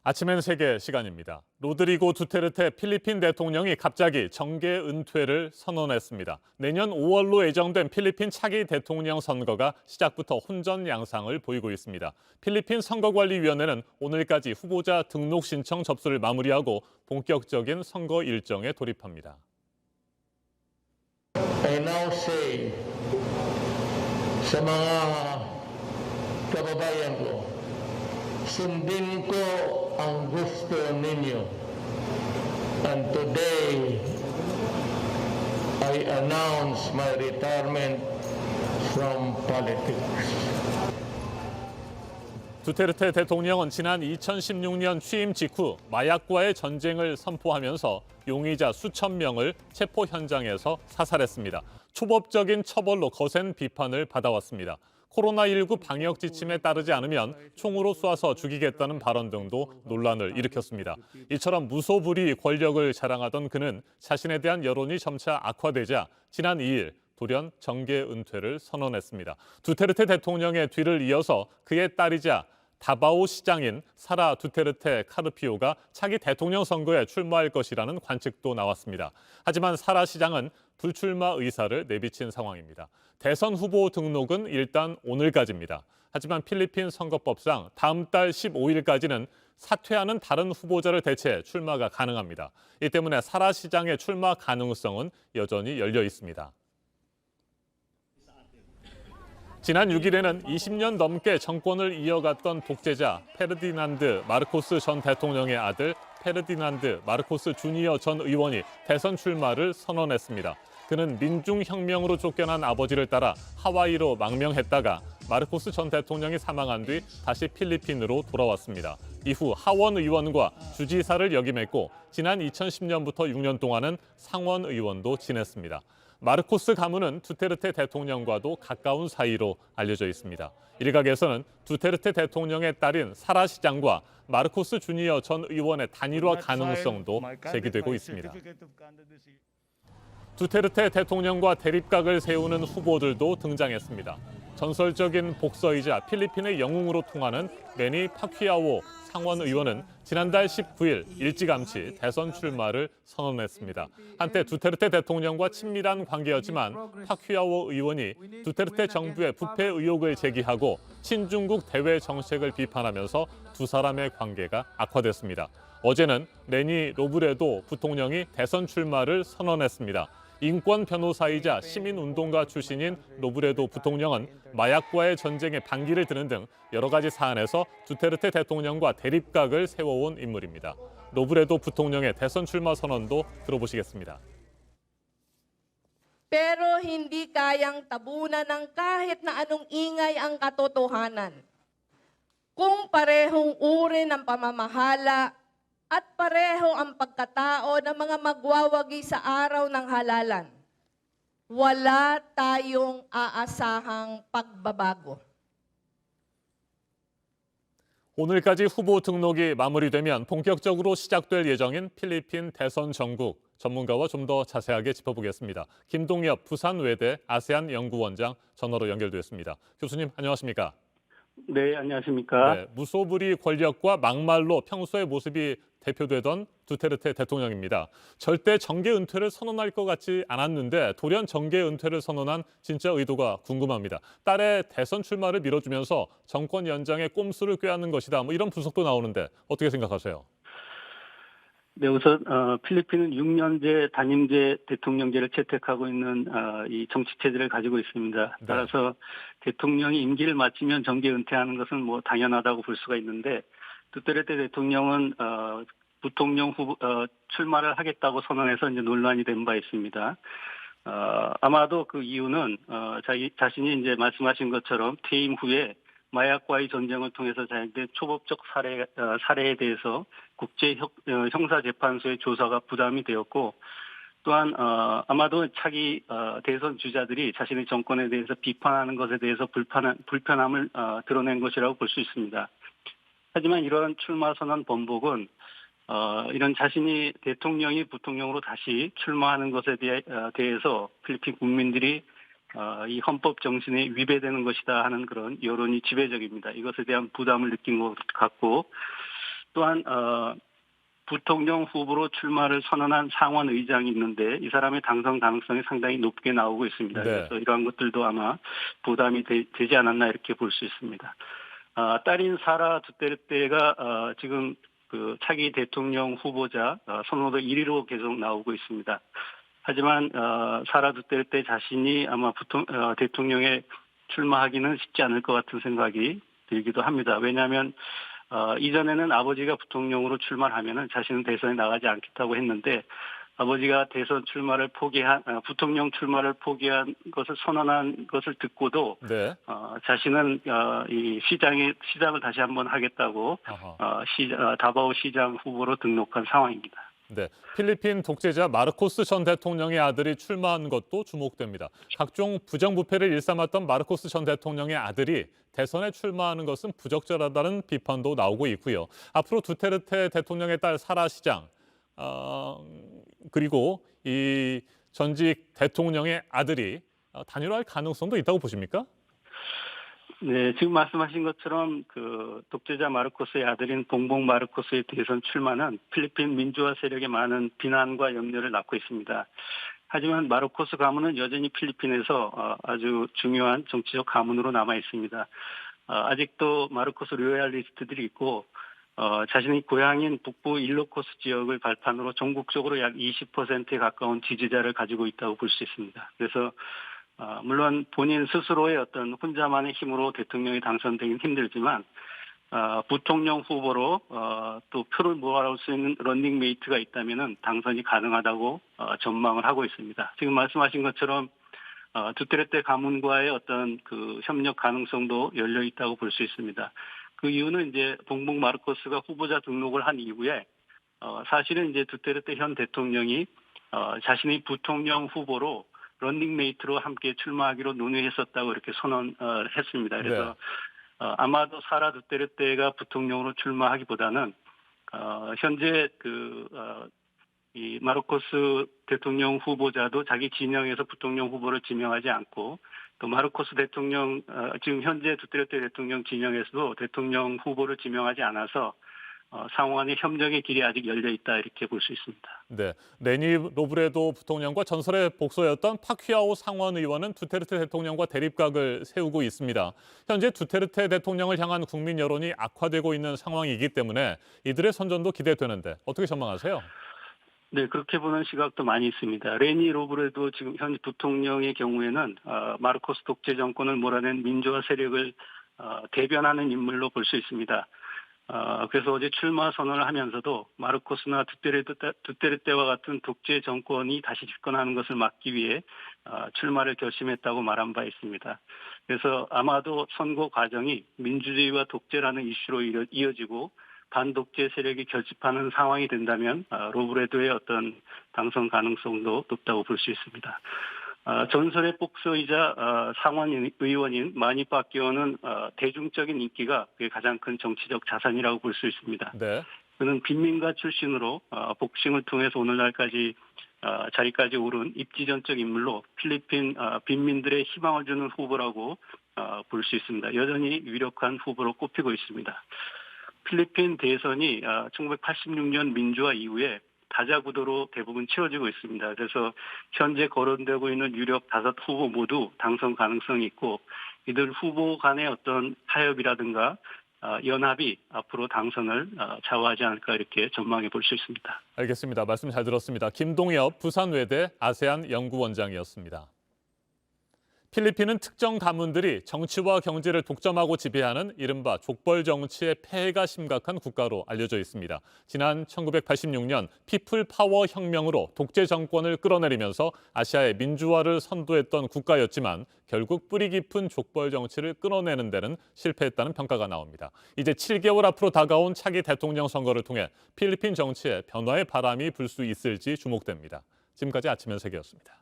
아침엔 세계 시간입니다. 로드리고 두테르테 필리핀 대통령이 갑자기 정계 은퇴를 선언했습니다. 내년 5월로 예정된 필리핀 차기 대통령 선거가 시작부터 혼전 양상을 보이고 있습니다. 필리핀 선거관리위원회는 오늘까지 후보자 등록 신청 접수를 마무리하고 본격적인 선거 일정에 돌입합니다. I now say sa mga kababayan ko, sundin ko ang gusto ninyo. And today, I announce my retirement from politics. 두테르테 대통령은 지난 2016년 취임 직후 마약과의 전쟁을 선포하면서 용의자 수천 명을 체포 현장에서 사살했습니다. 초법적인 처벌로 거센 비판을 받아왔습니다. 코로나19 방역 지침에 따르지 않으면 총으로 쏴서 죽이겠다는 발언 등도 논란을 일으켰습니다. 이처럼 무소불위 권력을 자랑하던 그는 자신에 대한 여론이 점차 악화되자 지난 2일 돌연 정계 은퇴를 선언했습니다. 두테르테 대통령의 뒤를 이어서 그의 딸이자 다바오 시장인 사라 두테르테 카르피오가 차기 대통령 선거에 출마할 것이라는 관측도 나왔습니다. 하지만 사라 시장은 불출마 의사를 내비친 상황입니다. 대선 후보 등록은 일단 오늘까지입니다. 하지만 필리핀 선거법상 다음 달 15일까지는 사퇴하는 다른 후보자를 대체 출마가 가능합니다. 이 때문에 사라 시장의 출마 가능성은 여전히 열려 있습니다. 지난 6일에는 20년 넘게 정권을 이어갔던 독재자 페르디난드 마르코스 전 대통령의 아들 페르디난드 마르코스 주니어 전 의원이 대선 출마를 선언했습니다. 그는 민중혁명으로 쫓겨난 아버지를 따라 하와이로 망명했다가 마르코스 전 대통령이 사망한 뒤 다시 필리핀으로 돌아왔습니다. 이후 하원 의원과 주지사를 역임했고 지난 2010년부터 6년 동안은 상원 의원도 지냈습니다. 마르코스 가문은 두테르테 대통령과도 가까운 사이로 알려져 있습니다. 일각에서는 두테르테 대통령의 딸인 사라 시장과 마르코스 주니어 전 의원의 단일화 가능성도 제기되고 있습니다. 두테르테 대통령과 대립각을 세우는 후보들도 등장했습니다. 전설적인 복서이자 필리핀의 영웅으로 통하는 매니 파퀴아오 상원 의원은 지난달 19일 일찌감치 대선 출마를 선언했습니다. 한때 두테르테 대통령과 친밀한 관계였지만 파퀴아오 의원이 두테르테 정부의 부패 의혹을 제기하고 친중국 대외 정책을 비판하면서 두 사람의 관계가 악화됐습니다. 어제는 레니 로브레도 부통령이 대선 출마를 선언했습니다. 인권 변호사이자 시민운동가 출신인 로브레도 부통령은 마약과의 전쟁에 반기를 드는 등 여러 가지 사안에서 두테르테 대통령과 대립각을 세워온 인물입니다. 로브레도 부통령의 대선 출마 선언도 들어보시겠습니다. Pero hindi kayang tabunan ng kahit na anong ingay ang katotohanan. Kung parehong uri ng pamamahala at pareho ang pagkatao ng mga magwawagi sa araw ng halalan, wala tayong aasahang pagbabago. 오늘까지 후보 등록이 마무리되면 본격적으로 시작될 예정인 필리핀 대선 전국, 전문가와 좀 더 자세하게 짚어보겠습니다. 김동엽 부산외대 아세안 연구원장 전화로 연결됐습니다. 교수님 안녕하십니까? 네, 안녕하십니까? 네, 무소불위 권력과 막말로 평소의 모습이 대표되던 두테르테 대통령입니다. 절대 정계 은퇴를 선언할 것 같지 않았는데 돌연 정계 은퇴를 선언한 진짜 의도가 궁금합니다. 딸의 대선 출마를 밀어주면서 정권 연장의 꼼수를 꾀하는 것이다. 뭐 이런 분석도 나오는데 어떻게 생각하세요? 네, 우선 필리핀은 6년제 단임제 대통령제를 채택하고 있는 이 정치 체제를 가지고 있습니다. 네. 따라서 대통령이 임기를 마치면 정계 은퇴하는 것은 뭐 당연하다고 볼 수가 있는데 두테르테 대통령은 부통령 후보 출마를 하겠다고 선언해서 이제 논란이 된 바 있습니다. 아마도 그 이유는 자신이 이제 말씀하신 것처럼 퇴임 후에 마약과의 전쟁을 통해서 자행된 초법적 사례에 대해서 국제 형사재판소의 조사가 부담이 되었고 또한 아마도 차기 대선 주자들이 자신의 정권에 대해서 비판하는 것에 대해서 불편함을 드러낸 것이라고 볼 수 있습니다. 하지만 이러한 출마 선언 번복은 이런 자신이 대통령이 부통령으로 다시 출마하는 것에 대해서 필리핀 국민들이 이 헌법 정신에 위배되는 것이다 하는 그런 여론이 지배적입니다. 이것에 대한 부담을 느낀 것 같고 또한 부통령 후보로 출마를 선언한 상원 의장이 있는데 이 사람의 당선 가능성이 상당히 높게 나오고 있습니다. 네. 그래서 이러한 것들도 아마 부담이 되지 않았나 이렇게 볼 수 있습니다. 딸인 사라 두테르테가 지금 그 차기 대통령 후보자 선호도 1위로 계속 나오고 있습니다. 하지만 사라 두테르테 자신이 아마 대통령에 출마하기는 쉽지 않을 것 같은 생각이 들기도 합니다. 왜냐하면 이전에는 아버지가 부통령으로 출마를 하면은 자신은 대선에 나가지 않겠다고 했는데 아버지가 대선 출마를 부통령 출마를 포기한 것을 선언한 것을 듣고도 네. 자신은 이 시장을 다시 한번 하겠다고 다바오 시장 후보로 등록한 상황입니다. 네, 필리핀 독재자 마르코스 전 대통령의 아들이 출마한 것도 주목됩니다. 각종 부정부패를 일삼았던 마르코스 전 대통령의 아들이 대선에 출마하는 것은 부적절하다는 비판도 나오고 있고요. 앞으로 두테르테 대통령의 딸 사라 시장 그리고 이 전직 대통령의 아들이 단일화할 가능성도 있다고 보십니까? 네, 지금 말씀하신 것처럼 그 독재자 마르코스의 아들인 봉봉 마르코스의 대선 출마는 필리핀 민주화 세력의 많은 비난과 염려를 낳고 있습니다. 하지만 마르코스 가문은 여전히 필리핀에서 아주 중요한 정치적 가문으로 남아 있습니다. 아직도 마르코스 로얄리스트들이 있고 자신의 고향인 북부 일로코스 지역을 발판으로 전국적으로 약 20%에 가까운 지지자를 가지고 있다고 볼 수 있습니다. 그래서 물론 본인 스스로의 어떤 혼자만의 힘으로 대통령이 당선되긴 힘들지만 부통령 후보로 또 표를 모아올 수 있는 런닝메이트가 있다면은 당선이 가능하다고 전망을 하고 있습니다. 지금 말씀하신 것처럼 두테르테 가문과의 어떤 그 협력 가능성도 열려 있다고 볼 수 있습니다. 그 이유는 이제 봉봉 마르코스가 후보자 등록을 한 이후에 사실은 이제 두테르테 현 대통령이 자신의 부통령 후보로 런닝메이트로 함께 출마하기로 논의했었다고 이렇게 선언했습니다. 그래서 네. 아마도 사라 두테르테가 부통령으로 출마하기보다는 현재 이 마르코스 대통령 후보자도 자기 진영에서 부통령 후보를 지명하지 않고 또 마르코스 대통령 지금 현재 두테르테 대통령 진영에서도 대통령 후보를 지명하지 않아서 상호간의 협력의 길이 아직 열려 있다 이렇게 볼 수 있습니다. 네, 레니 로브레도 부통령과 전설의 복서였던 파퀴아오 상원 의원은 두테르테 대통령과 대립각을 세우고 있습니다. 현재 두테르테 대통령을 향한 국민 여론이 악화되고 있는 상황이기 때문에 이들의 선전도 기대되는데 어떻게 전망하세요? 네, 그렇게 보는 시각도 많이 있습니다. 레니 로브레도 지금 현 부통령의 경우에는 마르코스 독재 정권을 몰아낸 민주화 세력을 대변하는 인물로 볼 수 있습니다. 그래서 어제 출마 선언을 하면서도 마르코스나 두테르테와 같은 독재 정권이 다시 집권하는 것을 막기 위해 출마를 결심했다고 말한 바 있습니다. 그래서 아마도 선거 과정이 민주주의와 독재라는 이슈로 이어지고 반독재 세력이 결집하는 상황이 된다면 로브레도의 어떤 당선 가능성도 높다고 볼 수 있습니다. 전설의 복서이자 상원 의원인 마니 파키오는 대중적인 인기가 그의 가장 큰 정치적 자산이라고 볼 수 있습니다. 네. 그는 빈민가 출신으로 복싱을 통해서 오늘날까지 자리까지 오른 입지전적 인물로 필리핀 빈민들의 희망을 주는 후보라고 볼 수 있습니다. 여전히 유력한 후보로 꼽히고 있습니다. 필리핀 대선이 1986년 민주화 이후에 다자구도로 대부분 치러지고 있습니다. 그래서 현재 거론되고 있는 유력 5 후보 모두 당선 가능성이 있고 이들 후보 간의 어떤 타협이라든가 연합이 앞으로 당선을 좌우하지 않을까 이렇게 전망해 볼 수 있습니다. 알겠습니다. 말씀 잘 들었습니다. 김동엽 부산외대 아세안 연구원장이었습니다. 필리핀은 특정 가문들이 정치와 경제를 독점하고 지배하는 이른바 족벌 정치의 폐해가 심각한 국가로 알려져 있습니다. 지난 1986년 피플 파워 혁명으로 독재 정권을 끌어내리면서 아시아의 민주화를 선도했던 국가였지만 결국 뿌리 깊은 족벌 정치를 끊어내는 데는 실패했다는 평가가 나옵니다. 이제 7개월 앞으로 다가온 차기 대통령 선거를 통해 필리핀 정치에 변화의 바람이 불 수 있을지 주목됩니다. 지금까지 아침 현세계였습니다.